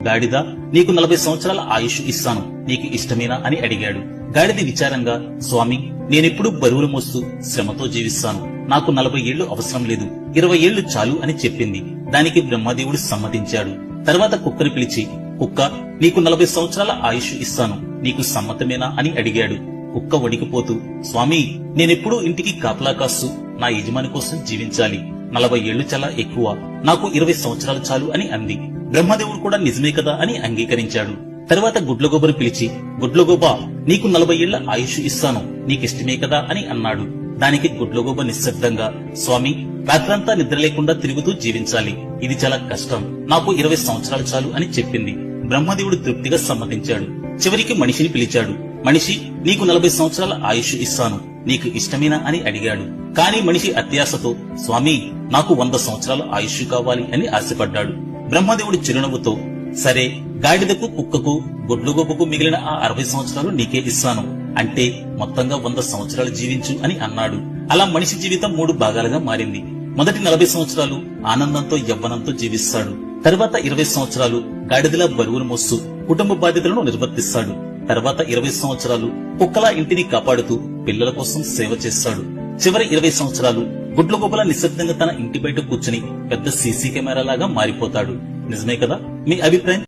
గాడిద, నీకు 40 సంవత్సరాల ఆయుష్ ఇస్తాను, నీకు ఇష్టమేనా అని అడిగాడు. గాడిద విచారంగా, స్వామి, నేనెప్పుడు బరువులు మోస్తూ శ్రమతో జీవిస్తాను, నాకు 40 ఏళ్లు అవసరం లేదు, 20 ఏళ్లు చాలు అని చెప్పింది. దానికి బ్రహ్మదేవుడు సమ్మతించాడు. తర్వాత కుక్కని పిలిచి, కుక్క, నీకు 40 సంవత్సరాల ఆయుష్ ఇస్తాను, నీకు సమ్మతమేనా అని అడిగాడు. కుక్క వణికిపోతూ, స్వామి, నేనెప్పుడూ ఇంటికి కాపలా కాస్తూ నా యజమాని కోసం జీవించాలి, 40 ఏళ్లు చాలా ఎక్కువ, నాకు 20 సంవత్సరాలు చాలు అని అంది. బ్రహ్మదేవుడు కూడా నిజమే కదా అని అంగీకరించాడు. తర్వాత గుడ్లగోబను పిలిచి, గుడ్లగోబ, నీకు 40 ఏళ్ల ఆయుష్ ఇస్తాను, నీకిష్టమే కదా అని అన్నాడు. దానికి గుడ్లగోబ నిశ్శబ్దంగా, స్వామి, రాత్రంతా నిద్ర లేకుండా తిరుగుతూ జీవించాలి, ఇది చాలా కష్టం, నాకు 20 సంవత్సరాలు చాలు అని చెప్పింది. బ్రహ్మదేవుడు తృప్తిగా సమ్మతించాడు. చివరికి మనిషిని పిలిచాడు. మనిషి, నీకు 40 సంవత్సరాల ఆయుష్ ఇస్తాను, నీకు ఇష్టమేనా అని అడిగాడు. కాని మనిషి అత్యాశతో, స్వామి, నాకు 100 సంవత్సరాల ఆయుష్ కావాలి అని ఆశపడ్డాడు. బ్రహ్మదేవుడు చిరునవ్వుతో, సరే, గాడిదకు, కుక్కకు, గుడ్లగోబకు మిగిలిన ఆ 60 సంవత్సరాలు నీకే ఇస్తాను, అంటే మొత్తంగా 100 సంవత్సరాలు జీవించు అని అన్నాడు. అలా మనిషి జీవితం 3 భాగాలుగా మారింది. మొదటి 40 సంవత్సరాలు ఆనందంతో యవ్వనంతో జీవిస్తాడు. తర్వాత 20 సంవత్సరాలు గాడిదలా బరువును మోస్తూ కుటుంబ బాధ్యతలను నిర్వర్తిస్తాడు. తర్వాత 20 సంవత్సరాలు కుక్కలా ఇంటిని కాపాడుతూ పిల్లల కోసం సేవ చేస్తాడు. చివరి 20 సంవత్సరాలు గుడ్లగోబలా నిశ్శబ్దంగా తన ఇంటి బయట కూర్చుని పెద్ద సీసీ కెమెరా లాగా మారిపోతాడు. నిజమే కదా? మీ అభిప్రాయం